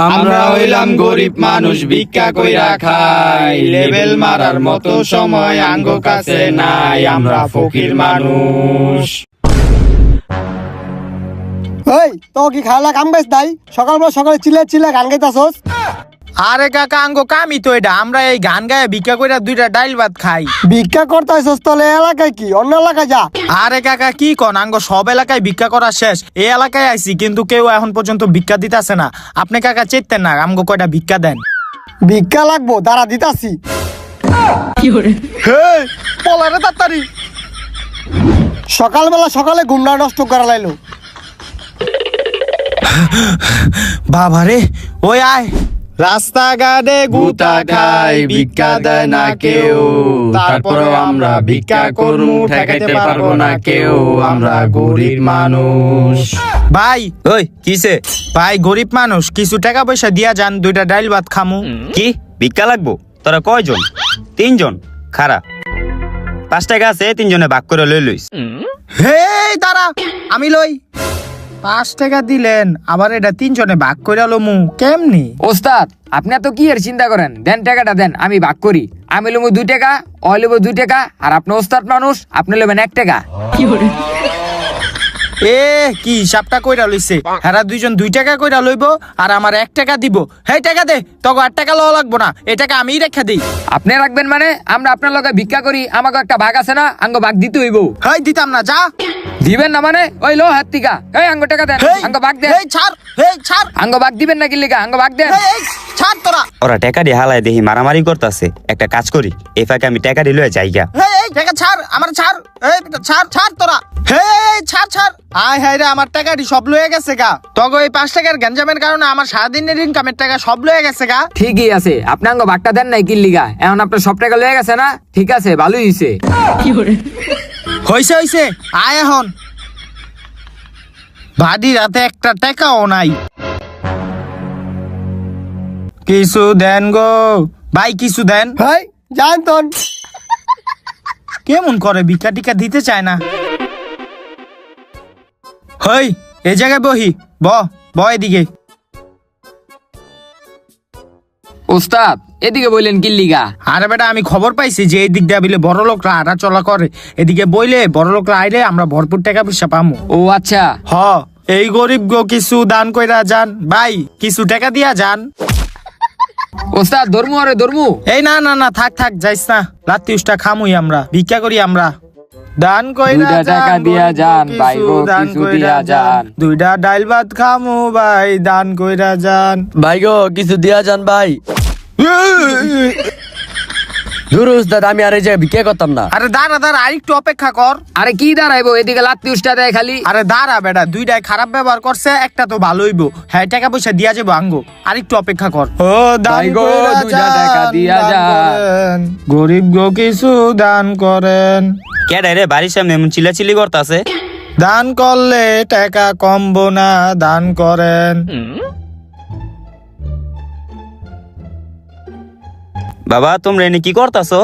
আমরা হইলাম গরিব মানুষ, ভিক্ষা কইরা খাই, লেবেল মারার মতো সময় আঙ্গো কাছে নাই, আমরা ফকির মানুষ। ওই তো কি খাওয়া কাম বেশ নাই? সকালবেলা সকালে চিল্লা গান গাইতাছস? আরে কাকা আঙ্গো কামই তো এটা, আমরা এই গান গায়ে ভিক্ষা কইরা দুইটা ডাইল ভাত খাই। ভিক্ষা করতেছস তাহলে এলাকায় কি অন্য এলাকায় যা। আরে কাকা কি কন, আঙ্গো সব এলাকায় ভিক্ষা করা শেষ, এই এলাকায় আইছি কিন্তু কেউ এখন পর্যন্ত ভিক্ষা দিতেছে না। আপনি কাকা চেতেন না, আমগো কয়টা ভিক্ষা দেন। ভিক্ষা লাগবো, দাঁড়া দিতাছি। হেই পলারে তাড়াতাড়ি। সকালে ঘুমনা নষ্ট করা লাইলো। বাবারে ওই আয়। রাস্তাঘাটে গুতা খাই, ভিক্ষা দেয় না কেউ, তারপরেও আমরা ভিক্ষা করমু, ঠেকাইতে পারবো না কেউ, আমরা গরিব মানুষ। ভাই ওই কিসে? ভাই গরিব মানুষ, কিছু টাকা পয়সা দিয়া যান, দুইটা ডাইল ভাত খামু। কি ভিক্ষা লাগবো? তোরা কয়জন? 3 জন। খারা 5 টাকা আছে, 3 জনে ভাগ করে লই লইস। হেই দাঁড়া, আমি লই। 5 টাকা দিলেন, আবার এটা 3 জনে ভাগ করে লমু কেমনি? ওস্তাদ আপনি তো কি এর চিন্তা করেন, দেন টাকাটা দেন, আমি ভাগ করি। আমি লমু 2 টাকা, ও লব 2 টাকা, আর আপনি ওস্তাদ মানুষ, আপনি লবেন 1 টাকা। এ কি হিসাবটা কইরা লইছে? হেরা 2 জন 2 টাকা কইরা লইব, আর আমার 1 টাকা দিব। হেই টাকা দে, তোকে 8 টাকা লওয়া লাগবো না, এই টাকা আমিই রেখে দিই। আপনি রাখবেন মানে? আমরা আপনার লগে ভিক্ষা করি, আমাকে একটা ভাগ আছে না, আঙ্গ ভাগ দিতে হইব। হেই দিতাম না, যা। দিবেন না মানে? ওই লো হাত টিকা, এই আঙ্গ টাকা দেন, হেই আঙ্গ ভাগ দেন। হেই ছাড়, হেই ছাড়, আঙ্গ ভাগ দিবেন না কি লিগা? আঙ্গ ভাগ দেন। হেই এই ছাড় তোরা। ওরা টাকা দিয়ে হালায় দেখি মারামারি করতেছে, একটা কাজ করি, এই ফাঁকে আমি টাকা দিয়ে লয়ে যাইগা। হেই এই টাকা ছাড়, আমার ছাড়, এই ছাড় ছাড় তোরা। হেই ছাড় ছাড়। আয় হায় রে, আমার টাকাটি সব লয়ে গেছে গা। তোকে এই 5 টাকার গঞ্জামের কারণে আমার সারাদিনের ইনকামের টাকা সব লয়ে গেছে গা। ঠিকই আছে, আপনি আঙ্গ ভাগটা দেন নাই কি লিগা? এখন আপনার সব টাকা লয়ে গেছে না? ঠিক আছে, ভালোই হইছে। হইছে হইছে, আয় এখন। ভাদি রাতে একটা টাকাও নাই। কিছু দেন গো ভাই, কিছু দেন। হেই জান তন কেমন করে ভিক্ষা টিকা দিতে চায় না। হই এই জায়গায় বহি, ব এদিকে। ওস্তাদ এদিকে বললেন কি লিগা? আরে বেটা, আমি খবর পাইছি যে এই দিক দিয়ে বিলে বড় লোকরা হাঁটা চলা করে, এদিকে বইলে বড় লোকরা আইলে আমরা ভরপুর টাকা পয়সা পামু। ও আচ্ছা। হ, এই গরিব গো কিছু দান কইরা যান ভাই, কিছু টাকা দিয়া যান। ওস্তাদ ধর্মু, আরে ধর্মু। এই না না না, থাক থাক, যাইস না, লাত্তি উষ্টা খামুই, আমরা ভিক্ষা করি আমরা। দান কইরা 2টা টাকা দিয়া যান ভাই গো, দান কিছু কইরা দিয়া যান। 2টা ডাইল ভাত খামু ভাই, দান কইরা যান। ভাই গো কিছু দিয়া যান ভাই। ধুর উস্তাদ, আমি আর এই জায়গায় ভিক্ষা করতাম না। আরে দাঁড়া দাঁড়া, আরেকটু অপেক্ষা কর। আরে কি দাঁড়াইবো, এদিকে লাত্তি উষ্টা দেয় খালি। আরে দাঁড়া বেটা, 2টাই খারাপ ব্যবহার করছে, একটা তো ভালো হইব। হ্যাঁ টাকা পয়সা দিয়া যাবো আঙ্গো, আরেকটু অপেক্ষা কর। ও দান ভাই গো, কইরা 2টা টাকা দিয়া দান যান। করেন। গরিব গো কিছু দান করেন। কেডা রে বাড়ির সামনে এমন চিল্লাচিল্লি করতাছে? দান করলে টাকা কমবো না, দান করেন। বাবা তোমরা এনে কি করতাছো?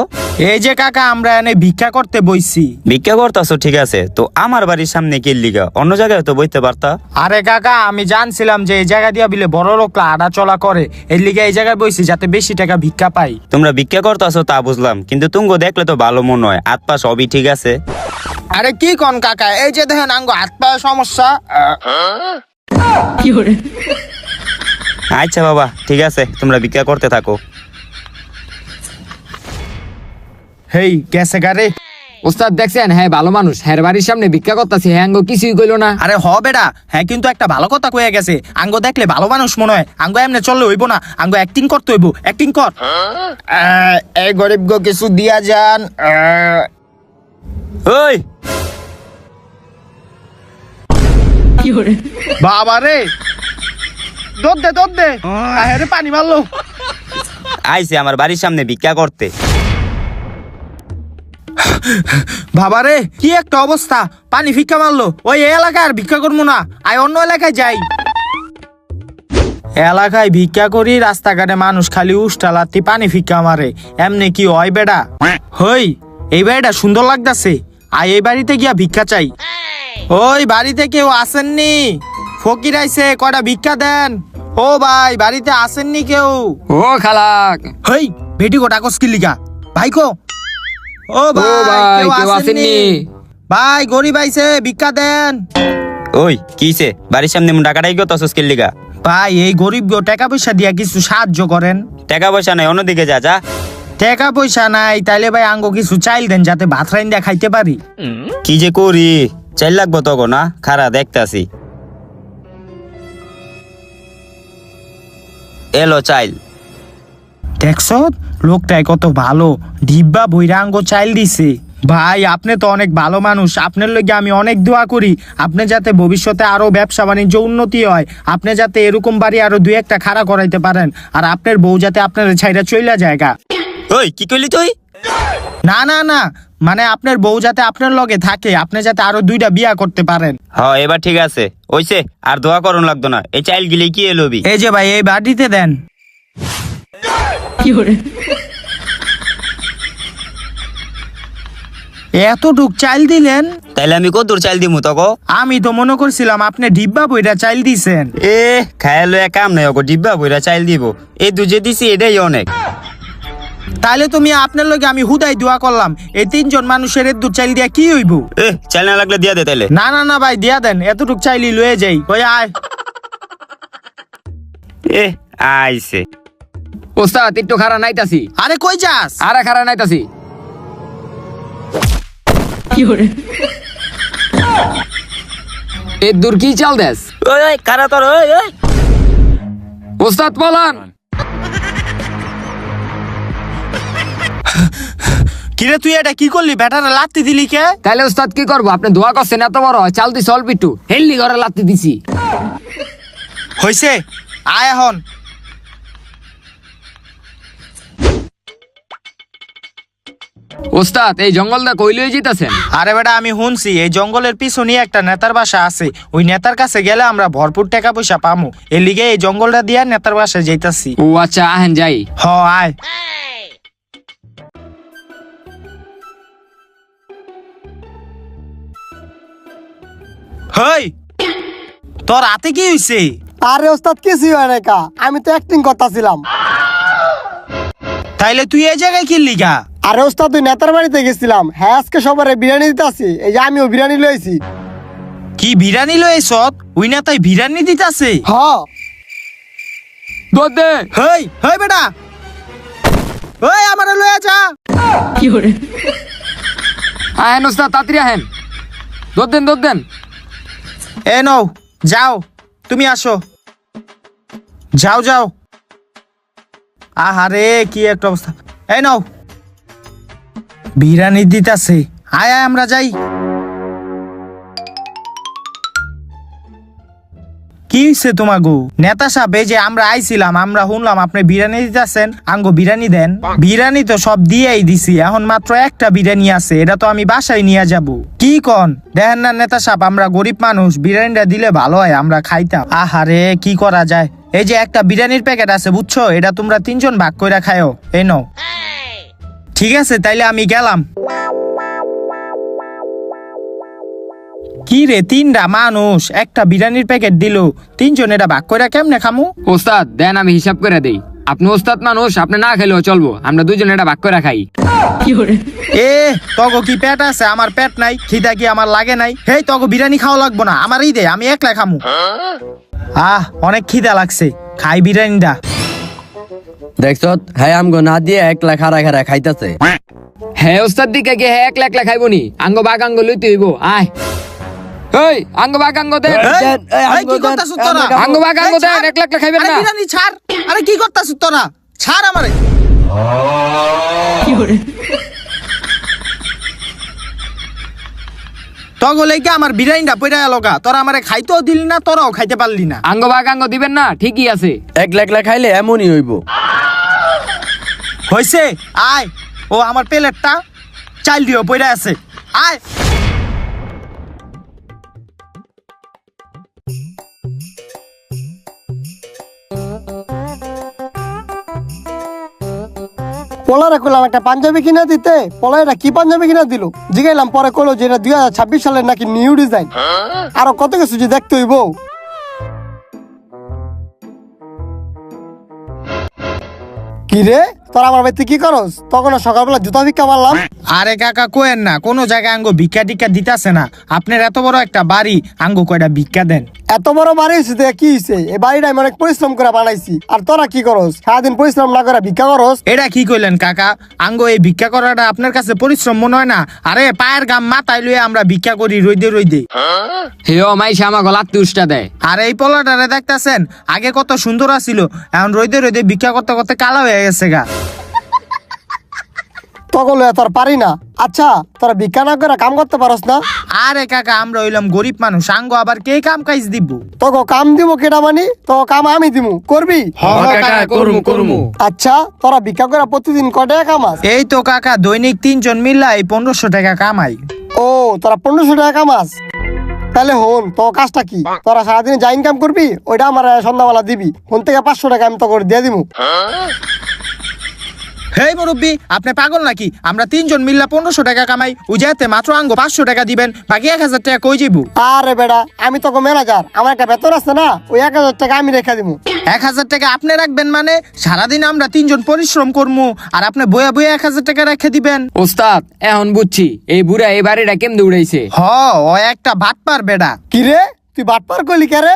এই যে কাকা, আমরা এনে ভিক্ষা করতে বইছি। ভিক্ষা করতাছো ঠিক আছে, তো আমার বাড়ির সামনে কি লিগা? অন্য জায়গায় তো বইতে পারতা। আরে কাকা, আমি জানছিলাম যে এই জায়গা দিয়া বিলে বড় লোকরা হাঁটা চলা করে, এই লিগে এই জায়গায় বইছি যাতে বেশি টাকা ভিক্ষা পাই। তোমরা ভিক্ষা করতাছো তা বুঝলাম, কিন্তু তুঙ্গো দেখলে তো ভালো মনে হয়, হাত পা সবই ঠিক আছে। আরে কি কন কাকা, এই যে দেখেন আঙ্গো হাত পায়ে সমস্যা। আচ্ছা বাবা ঠিক আছে, তোমরা ভিক্ষা করতে থাকো। হেই গেছে গারে। ওস্তাদ দেখছেন, হ্যাঁ ভালো মানুষ, হ্যাঁ বাড়ির সামনে ভিক্ষা করতেছি, হ্যাঁ আঙ্গ কিছুই কইলো না। আরে হ বেটা, হ্যাঁ কিন্তু একটা ভালো কথা কয়ে গেছে, আঙ্গো দেখলে ভালো মানুষ মনে হয়, আঙ্গো এমনি চললে হইব না, আঙ্গো অ্যাক্টিং করতে হইব, অ্যাক্টিং কর। এই গরিব গো কিছু দিয়া যান। ওই বাবা রে, দোদ দে আরে পানি মারলো। আইছে আমার বাড়ির সামনে ভিক্ষা করতে। বাবা রে, কি একটা অবস্থা, পানি ভিক্ষা মারলো। ওই এলাকায় আর ভিক্ষা করবো না, আয় অন্য এলাকায় যাই। এলাকায় ভিক্ষা করি, রাস্তাঘাটে মানুষ খালি উষ্টা লাত্তি পানি ভিক্ষা মারে, এমনি কি হয় বেটা? হই এই বাড়িটা সুন্দর লাগতাছে, আয় এই বাড়িতে গিয়া ভিক্ষা চাই। ওই বাড়িতে কেউ আসেননি? ফকির আইছে, কয়টা ভিক্ষা দেন। ও ভাই বাড়িতে আসেননি কেউ? ও খালাক, হেই বেটি গোটা কসকি লিগা ভাই কো? ও ও ভাই ভাই কেউ কেউ আসেননি? আসেননি? ভাই গরিব আইছে, ভিক্ষা দেন। ওই কিছে বাড়ির সামনে টাকাটাই গো তসস কিল্লিগা? ভাই এই গরিব গো টাকা পয়সা দিয়া কিছু সাহায্য করেন। টাকা পয়সা নাই, অন্যদিকে যা যা। টাকা পয়সা নাই তাইলে ভাই আঙ্গো কিছু চাইল দেন যাতে ভাত রাইন দিয়া খাইতে পারি। কি যে করি, চাইল লাগবো তো গো না, খারা দেখতাছি। এলো চাইল। দেখছ লোকটাই কত ভালো, ডিব্বা বইরা আঙ্গো চাইল দিছে। ভাই আপনি তো অনেক ভালো মানুষ, আপনার লগে আমি অনেক দোয়া করি আপনি যাতে ভবিষ্যতে আরো ব্যবসা বাণিজ্য উন্নতি হয়, আপনি যাতে এরকম বাড়ি আরো দুই একটা খাড়া করাইতে পারেন, আর আপনার বউ যাতে আপনার ছাইরা চইলা জায়গা। ওই কি কইলি তুই? না না না, মানে আপনার বউ যাতে আপনার লগে থাকে, আপনি যাতে আরো দুইটা বিয়া করতে পারেন। হ এবার ঠিক আছে, ওইছে আর দোয়া করুন লাগতো না। এই চাইল গিলে কি এলোবি? এই যে ভাই এই বাড়িতে দেন। এতটুক চাইল দিলেন? তাইলে আমি কত চাইল দিমু তগো? আমি তো মনে করছিলাম আপনি ডিব্বা বইরা চাইল দিছেন। এ খায়ালো কাম নাই ওগো, ডিব্বা বইরা চাইল দিব। এই দুজে দিছি এটাই অনেক। তাহলে তুমি আপনার লগে আমি হুদাই দোয়া করলাম, এই তিনজন মানুষের দু চাইল দিয়া কি হইব? এ চাইল না লাগলে দিয়া দে তাইলে। না না না ভাই দিয়া দেন, এতটুক চাইলি লয়ে যাই। ওই আয়। এ আইছে। ওস্তাদ একটু খারা নাইতাছি। আরে কই যাস? আরে খারা নাইতাছি। এ দূর কি চাল দেস? ওই ওই খারা তোর, ওই ওই। ওস্তাদ পলান। কিরে তুই এটা কি করলি? ব্যাটারে লাত্তি দিলি কে? তাইলে ওস্তাদ কি করবো? আপনি দোয়া করছেন এত বড়, চাল দিছি অল্প একটু, হেললি ঘরে লাত্তি দিছি। হইছে আয় এখন। ওস্তাদ এই জঙ্গলটা কই লয়ে যেতেছেন? আরে বেটা আমি শুনছি এই জঙ্গলের পিছনে একটা নেতার বাসা আছে, ওই নেতার কাছে গেলে আমরা ভরপুর টাকা পয়সা পামু, এর লিগে এই জঙ্গলটা দিয়া নেতার বাসায় যাইতাছি। ও আচ্ছা আহেন যাই। হ আয়। হেই তোর হাতে কি হইছে? আরে ওস্তাদ কিছুই হয় না কা, আমি তো অ্যাক্টিং করতেছিলাম। তাইলে তুই এই জায়গায় কি লিগা? আরে ওস্তাদ তুই নেতার বাড়িতে গেছিলাম, হ্যাঁ আজকে সবারে বিরিয়ানি দিতে আসি, এই যে আমিও বিরিয়ানি লইছি। কি বিরানি লইছ? ওই নেতাই বিরানি দিতাছে? হ দোদ দে। হেই হেই বেটা, ওই আমারে লইয়া যা। আহেন ওস্তাদ তাড়াতাড়ি আহেন, দোদ দেন দোদ দেন। এ নও যাও, তুমি আসো, যাও যাও। আহারে কি একটা অবস্থা। এই নাও বিরিয়ানি দিতাছে, আয় আয় আমরা যাই। কি হইছে তোমাগো? নেতা সাহেব এই যে আমরা আইছিলাম, আমরা শুনলাম আপনি বিরিয়ানি দিতেছেন, আঙ্গো বিরিয়ানি দেন। বিরিয়ানি তো সব দিয়েই দিছি, এখন মাত্র একটা বিরিয়ানি আছে, এটা তো আমি বাসায় নিয়ে যাব। কি কন দেখেন না নেতা সাহেব, আমরা গরিব মানুষ, বিরিয়ানিটা দিলে ভালো হয়, আমরা খাইতাম। আহারে কি করা যায়, এই যে একটা বিরিয়ানির প্যাকেট আছে বুঝছো, এটা তোমরা তিনজন ভাগ কইরা খায়ো, এই নাও। ঠিক আছে তাইলে আমি গেলাম। কি রে তিনটা মানুষ একটা বিরিয়ানির প্যাকেট দিল, তিনজন এটা ভাগ কইরা কেমনে খামু? ওস্তাদ দেন আমি হিসাব করে দেই, আপনি ওস্তাদ মানুষ, আপনি না খেলেও চলবো, আমরা দুজন এটা ভাগ করে খাই। এ তগো কি পেট আছে? আমার পেট নাই, খিদা কি আমার লাগে নাই? হেই তগো বিরিয়ানি খাওয়া লাগবো না, আমারই দে, আমি একলা খামু। অনেক খিদা লাগছে, খাই বিরিয়ানিটা। দেখছ হ্যাঁ আমগো না দিয়ে একলা খারা খারা খাইতাছে। হ্যাঁ ওস্তাদ দিকে গে হ্যাঁ একলা একলা খাইবো নি, আঙ্গ বাগ আঙ্গ লইতে হইব। আয় এই আঙ্গ বাগ আঙ্গ দেন, এই, দেন, এই এই, আমগো কি দেন, করতাছিস তোরা? আমগো আঙ্গ বাগ আঙ্গ এই, দেন, ছাড়। একলা একলা খাইবেন আরে না। বিরিয়ানি ছাড়, আরে কি করতাছিস তোরা? ছাড় আমারে। তগো লেগে আমার বিরিয়ানিটা পইরা গেল গা, তোরা আমারে খাইতেও দিলি না, তোরাও খাইতে পারলি না। আঙ্গ বাগ আঙ্গ দিবেন না, ঠিকই আছে। একলা একলা খাইলে এমনই হইব। হইছে আয়, ও আমার প্লেটটা চাল দিও পইরা আছে, আয়। পোলারে কইলাম একটা পাঞ্জাবি কিনা দিতে, পোলারা কি পাঞ্জাবি কিনা দিল জিগাইলাম, পরে কইলো যে এটা 2026 সালের নাকি নিউ ডিজাইন, আরো কত কিছু যে দেখতে হইব। কি রে তোরা আমার বাড়িতে কি করস? তখন সকালবেলা জুতা ভিক্ষা মারলাম। আরে কাকা কোয়েন না, কোনো জায়গায় আঙ্গো ভিক্ষা টিক্ষা দিতাছে না। আপনার এত বড় একটা বাড়ি, আঙ্গো কয়টা ভিক্ষা দেন। এত বড় বাড়ি হয়েছে তো কি হয়েছে? এই বাড়িটা আমি অনেক পরিশ্রম করে বানাইছি, আর তোরা কি করস? সারাদিন পরিশ্রম না করে ভিক্ষা করস? এটা কি কইলেন কাকা? আঙ্গো এই ভিক্ষা করাটা আপনার কাছে পরিশ্রম মনে হয় না? আরে পায়ের গাম মাথায় লুয়ে আমরা ভিক্ষা করি রইদে রইদে। হেও মাইসে আমাকে লাত্তি উষ্টা দেয়। আর এই পোলাটারে দেখতাছেন, আগে কত সুন্দর আছিল, এখন রইদে রইদে ভিক্ষা করতে করতে কালো হয়ে গেছে গা। তখন তোর পারি না। আচ্ছা তোরা ভিক্ষা না করে কাম করতে পারস না? আরে কাকা আমরা হইলাম গরিব মানুষ, আঙ্গো আবার কে কাম কাজ দিব? তোকে কাম দিব কেটা মানি? তো কাম আমি দিব, করবি? কাকা করমু আচ্ছা তোরা ভিক্ষা করে প্রতিদিন কয় টাকা কামাস? এই তো কাকা দৈনিক 3 জন মিল্লা এই 1500 টাকা কামাই। ও তোরা 1500 টাকা কামাস? তাহলে হন তো কাজটা কি? তোরা সারাদিন যা ইনকাম করবি ওইটা আমার সন্ধ্যাবেলা দিবি। ফোন থেকে 500 টাকা আমি তোকে দিয়ে দিব। হেই মুরব্বি, আপনি পাগল নাকি? আমরা 3 জন মিল্লা 1500 টাকা কামাই, উজাতে মাত্র আঙ্গো 500 টাকা দিবেন, বাকি 1000 টাকা কই যাইবো? আরে বেটা আমি তোকে ম্যানেজার, আমার একটা বেতন আছে না, ওই 1000 টাকা আমি রেখে দিব। 1000 টাকা আপনি রাখবেন মানে? সারাদিন আমরা 3 জন পরিশ্রম করবো, আর আপনি বইয়া বইয়া 1000 টাকা রেখে দিবেন? ওস্তাদ এখন বুঝছি এই বুড়া এই বাড়িটা কেমনে উড়াইছে। হ, ও একটা বাটপার বেডা। কি রে তুই বাটপার কইলি কে রে?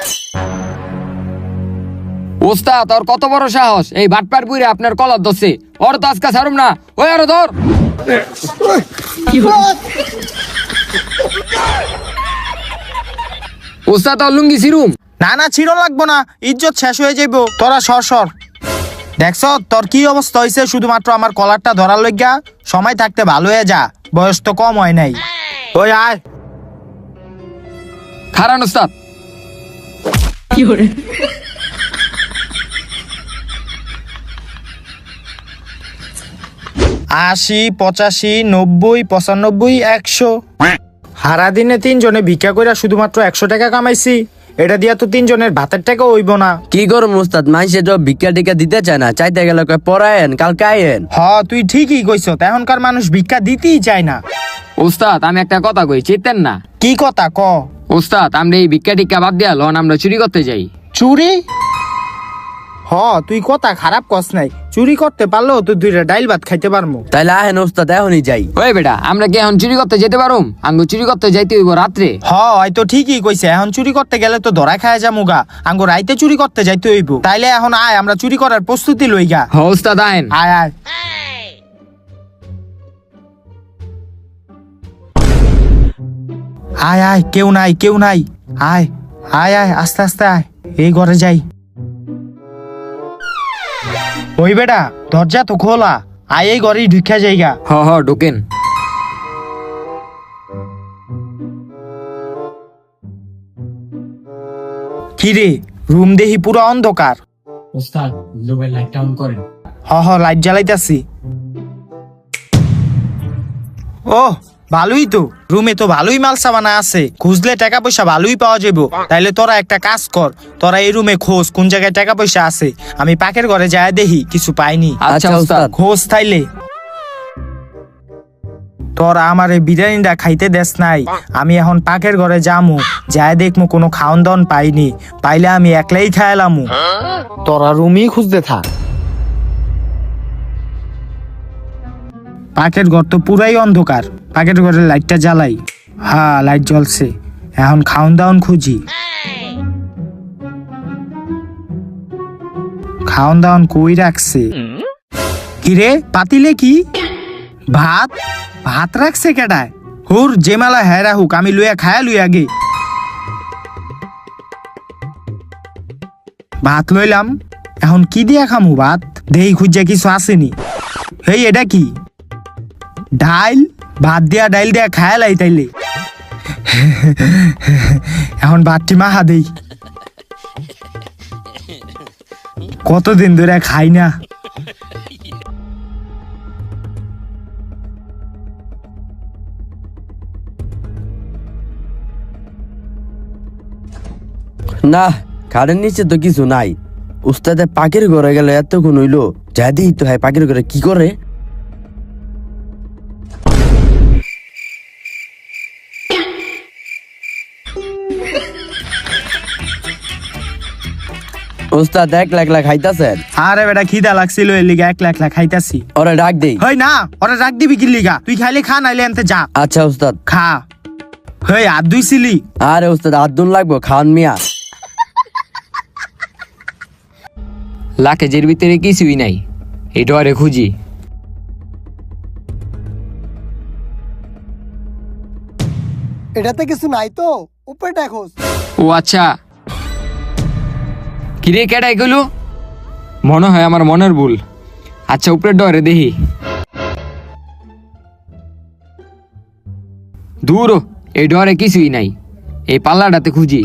ওস্তাদ ওর কত বড় সাহস, এই বাটপার বুড়ে আপনার কলার দছে। ওর তো আজকে ছাড়ুম না, ওই আরো ধর। ওস্তাদ ওর লুঙ্গি সিরুম। না না ছিড়ো লাগবো না, ইজ্জত শেষ হয়ে যাইবো। তোরা সর সর। দেখছ তোর কি অবস্থা হয়েছে? শুধুমাত্র আমার কলারটা ধরার লইগা। সময় থাকতে ভালো হয়ে যা, বয়স তো কম হয় নাই। ওই আয়। খারান ওস্তাদ। 80, 85, 90, 95, 100। সারা দিনে 3 জনে ভিক্ষা কইরা শুধুমাত্র 100 টাকা কামাইছি। এটা দিয়া তো 3 জনের ভাতের টাকা হইব না। কি করুম উস্তাদ, মাইসে তো ভিক্ষা টিকা দিতে চায় না, চাইতে গেলে কয় পড়ায়েন কালকে আয়েন। হ তুই ঠিকই কইছ, এখনকার মানুষ ভিক্ষা দিতেই চায় না। ওস্তাদ আমি একটা কথা কই, চিনতেন না? কি কথা ক? ওস্তাদ আমরা এই ভিক্ষা টিক্ষা বাদ দিয়া লন আমরা চুরি করতে যাই। চুরি? হ তুই কথা খারাপ কস নাই, চুরি করতে পারলেও তুই 2টা ডাইল ভাত খাইতে পারমু। তাইলে আহেন উস্তাদ এখনই যাই। ওই বেটা আমরা কি এখন চুরি করতে যেতে পারুম? আঙ্গু চুরি করতে যাইতে হইব রাত্রে। হ এই তো ঠিকই কইছে, এখন চুরি করতে গেলে তো ধরা খায় যামুগা। আঙ্গো রাইতে চুরি করতে যাইতে হইব। তাইলে এখন আয় আমরা চুরি করার প্রস্তুতি লইগা। হ ওস্তাদ আইন। আয় আয়। আয় আয়, কেউ নাই কেউ নাই। আয় আয় আয়, আস্তে আস্তে আয়, এই ঘরে যাই। ওই বেটা দরজা তো খোলা, আয় এই ঘরেই ঢুকা যাইগা। হ হ ঢোকেন। কিরে রুম দেহি পুরো অন্ধকার। ওস্তাদ লোবের লাইটটা অন করেন। হ হ লাইট জ্বালাইতাছি। ও ভালোই তো, রুমে তো ভালোই মাল সাবানা আছে, খুঁজলে টাকা পয়সা ভালোই পাওয়া যাবো। তাইলে তোরা একটা কাজ কর, তোরা এই রুমে খোঁজ কোন জায়গায় টাকা পয়সা আছে। আমি পাকের ঘরে যায় দেখি কিছু পাইনি। আচ্ছা ওস্তাদ। খোঁজ তাইলে। তোরা আমার এই বিরিয়ানিটা খাইতে দেস নাই, আমি এখন পাকের ঘরে যামু, যায় দেখমু কোনো খাওন দাওন পাইনি। পাইলে আমি একলাই খাইলামু। তোরা রুমই খুঁজতে থাক। পাকের ঘর তো পুরাই অন্ধকার, পাকের ঘরের লাইটটা জ্বালাই। হ্যাঁ লাইট জ্বলছে, এখন খাওন দাওন খুঁজি। খাওন দাওন কই রাখছে? কিরে পাতিলে কি ভাত? ভাত রাখছে কেডায়? হুর যে মেলা হেরা হুক, আমি লইয়া খায়া লই আগে। ভাত লইলাম, এখন কি দিয়া খামু ভাত? দেহি খুঁজা কিছু আসেনি। হেই এটা কি? ডাইল? ভাত দিয়া ডাইল দিয়া খায়ালাই তাইলে। এখন ভাতটি মাহা দেই, কতদিন ধরে খাই না। না খাড়ের নিচে তো কিছু নাই। উস্তাদে পাখির ঘরে গেলে এতক্ষণ হইলো, যা দিই তো হয় পাখির ঘরে কি করে। উস্তাদ 1 লাখ খাইতাছেন? আরে বেটা খিদা লাগছিল এর লিগা 1 লাখ খাইতাছি। ওরে ডাক দেই। হই না, ওরা রাখ দিবি কি লিগা? তুই খাইলে খা, নাইলে এনতে যা। আচ্ছা উস্তাদ। খা। হই হাত ধুইছিলি? আরে উস্তাদ আদুন লাগবো, খাওয়ান মিয়া। লাকেজের ভিতরে কিছুই নাই, এই ডরে খুঁজি। এটাতে কিছু নাই তো, উপরেটা খোঁজ। ও আচ্ছা, কিরে কেডাই গেল? মনে হয় আমার মনের ভুল। আচ্ছা উপরে ডরে দেখি। দূর, এই ডরে কিছুই নাই, এই পাল্লাটাতে খুঁজি।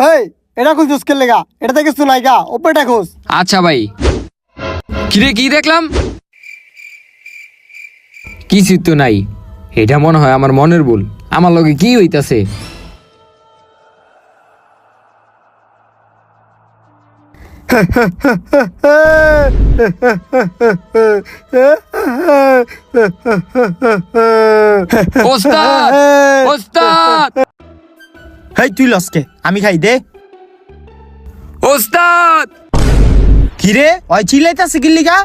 হেই, এটা খুঁজ দুষ্কের লেগা, এটাতে কিছু নাই গা, উপরেটা খোঁজ। আচ্ছা ভাই। কিরে কি দেখলাম? কিছু তো নাই, এটা মনে হয় আমার মনের ভুল। আমার লগে কি হইতাছে? ওস্তাদ, ওস্তাদ, হেই তুই লসকে, আমি খাই দে। ওস্তাদ! কিরে ওই চিল্লাইতাছে কি লিগা?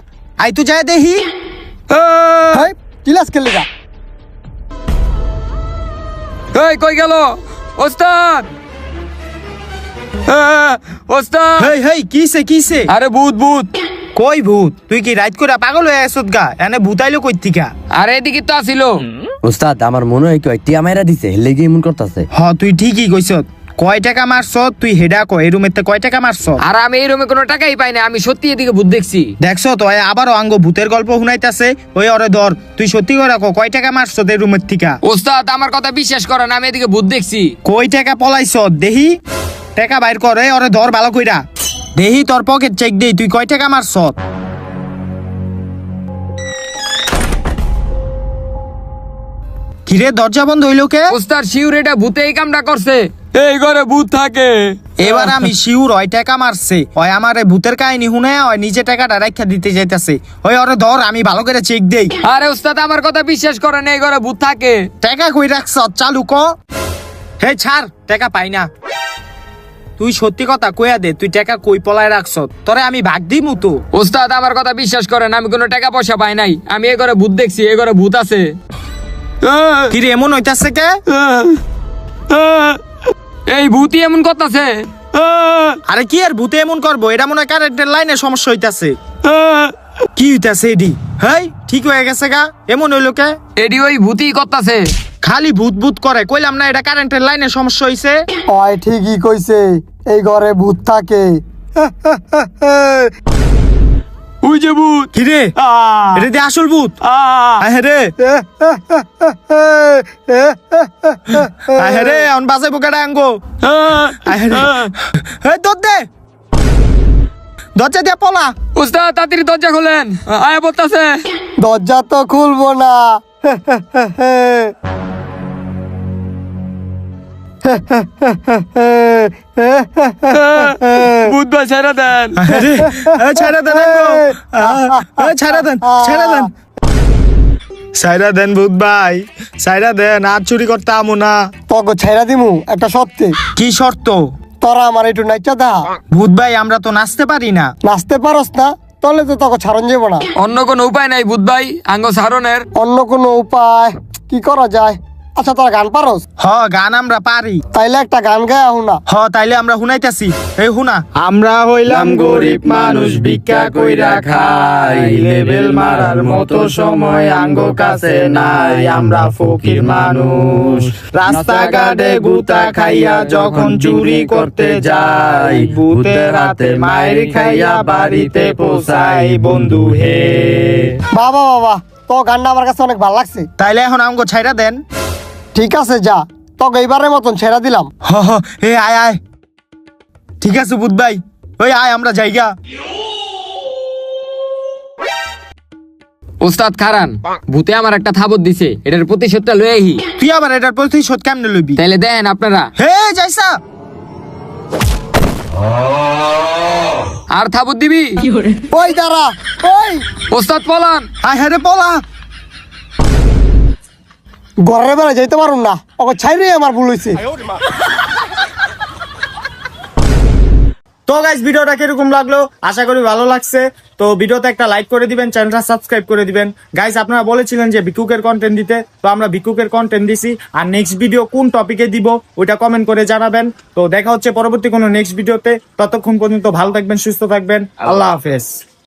আই তো যায় দেখি। হেই, চিলাসকের লেগা। এই কই গেল ওস্তাদ? ওস্তাদ! হেই হেই কিসে কিসে? আরে ভূত ভূত! কই ভূত? তুই কি রাইত করে পাগল হয়ে আসত গা? এনে ভূত আইলো কই থিকা? আরে এদিকে তো আসিল। উস্তাদ আমার মনে হয় কি টিয়া মাইরা দিছে, লেগে এমন করতেছে। হ তুই ঠিকই কইছত। কয় টাকা মারছ তুই? হেডা কয় এই রুমেতে কয় টাকা মারছ? আর আমি এই রুমে কোনো টাকাই পাই না, আমি সত্যি এদিকে ভূত দেখছি। দেখছ তো আবারও আঙ্গ ভূতের গল্প শুনাইতাছে। ওই ওরে ধর, তুই সত্যি করে কো কয় টাকা মারছ এই রুমের থিকা? ওস্তাদ আমার কথা বিশ্বাস করেন, আমি এদিকে ভূত দেখছি। কই টাকা পলাইছ দেহি? টাকা বাইর করে ওরে ধর ভালো কইরা। দেহি তোর পকেট চেক দেই, তুই কয় টাকা মারছ? কিরে দরজা বন্ধ হইলো কে? ওস্তাদ শিউর এটা ভূতে এই কামটা করছে। এই ঘরে ভূত থাকে। এবার আমি শিউর ওই টাকা মারছে, ওই আমারে ভূতের কাহিনী শুনে ওই নিজে টাকাটা রাখা দিতে যাইতাছে। ওই ওরে ধর, আমি ভালো করে চেক দেই। আরে ওস্তাদ আমার কথা বিশ্বাস করেন, এই ঘরে ভূত থাকে। টাকা কই রাখছ? চালু ক। হে ছাড়, টাকা পাই না। তুই সত্যি কথা কইয়া দে, তুই টাকা কই পলায় রাখছ? তোরে আমি ভাগ দিমু তো। ওস্তাদ আমার কথা বিশ্বাস করেন, আমি কোনো টাকা পয়সা পাই নাই। আমি এই ঘরে ভূত দেখছি, এই ঘরে ভূত আছে। কিরে এমন হইতাছে কে? এই ভূতই এমন করতেছে। আরে কি আর ভূতে এমন করবো? এটা মনে হয় কারেন্টের লাইনে সমস্যা হইতাছে। কি হইতাছে এডি? হেই ঠিক হয়ে গেছে গা, এমন হইলো কে? এডি ওই ভূতই করতেছে। খালি ভূত ভূত করে, কইলাম না এটা কারেন্টের লাইনে সমস্যা হইছে। ওই ঠিকই কইছে, এই ঘরে ভূত থাকে। ওই যে ভূত। কিরে এটা দিয়ে আসল ভূত? আহে রে, আহে রে, অন বাজাইবো কেডা আঙ্গো? আহে রে, এই দর দে, দরজা দিয়ে পলা। ওস্তাদ তাড়াতাড়ি দরজা খোলেন, আয়া বলতাছে। দরজা তো খুলবো না। ভূত ভাই ছেড়ে দেন। আরে ছাড়া দেন আঙ্গো, ছাড়া দেন, ছাড়া দেন, ছাড়া দেন ভূত ভাই, ছাড়া দেন। আর চুরি করতে আমু না। তগো ছেড়া দিমু একটা সত্যি। কি শর্ত? তোরা আমার একটু নাইচা দা। ভূত ভাই আমরা তো নাচতে পারি না। নাচতে পারস না? তাহলে তো তখন ছাড়ন যাবো না। অন্য কোনো উপায় নাই ভূত ভাই আঙ্গ সারনের? অন্য কোনো উপায় কি করা যায়? আচ্ছা তোরা গান পারস? হ গান আমরা পারি। তাইলে একটা গান গায়ে আহ না। হ তাইলে আমরা শুনাইতাছি। এই শুনা। আমরা হইলাম গরিব মানুষ, ভিক্ষা কইরা খাই, লেবেল মারার মতো সময় আঙ্গ কাছে নাই। আমরা ফকির মানুষ, রাস্তাঘাটে গুতা খাইয়া যখন চুরি করতে যাই, ভূতের হাতে মায়ের খাইয়া বাড়িতে পৌঁছাই। বন্ধু হে, বাবা বাবা, তো গানটা আমার কাছে অনেক ভালো লাগছে। তাইলে এখন আমগো ছাইরা দেন। ঠিক আছে যা, তোকে এইবারের মতন ছেড়া দিলাম। হ হ, এ আয় আয়। ঠিক আছে ভূত ভাই, ওই আয় আমরা যাইগা। ওস্তাদ খারান, ভূতে আমার একটা থাবত দিছে, এটার প্রতিশোধটা লয়ে আহি। তুই আবার এটার প্রতিশোধ কেমনে লইবি? তাইলে দেন আপনারা। হে যাইসা। আর থাবত দিবি? ওই দাঁড়া, ওই ওস্তাদ পলান। আয় হ্যাঁ রে পলা। ঘরের বেলা যাইতে পারুম না, ওকে ছাইরে আমার ভুল হয়েছে। তো গাইস ভিডিওটা কিরকম লাগলো আশা করি ভালো লাগছে। তো ভিডিওতে একটা লাইক করে দিবেন, চ্যানেলটা সাবস্ক্রাইব করে দিবেন। গাইস আপনারা বলেছিলেন যে ভিকুকের কন্টেন্ট দিতে, তো আমরা ভিকুকের কন্টেন্ট দিছি। আর নেক্সট ভিডিও কোন টপিকে দিব ওইটা কমেন্ট করে জানাবেন। তো দেখা হচ্ছে পরবর্তী কোনো নেক্সট ভিডিওতে। ততক্ষণ পর্যন্ত ভালো থাকবেন, সুস্থ থাকবেন। আল্লাহ হাফেজ।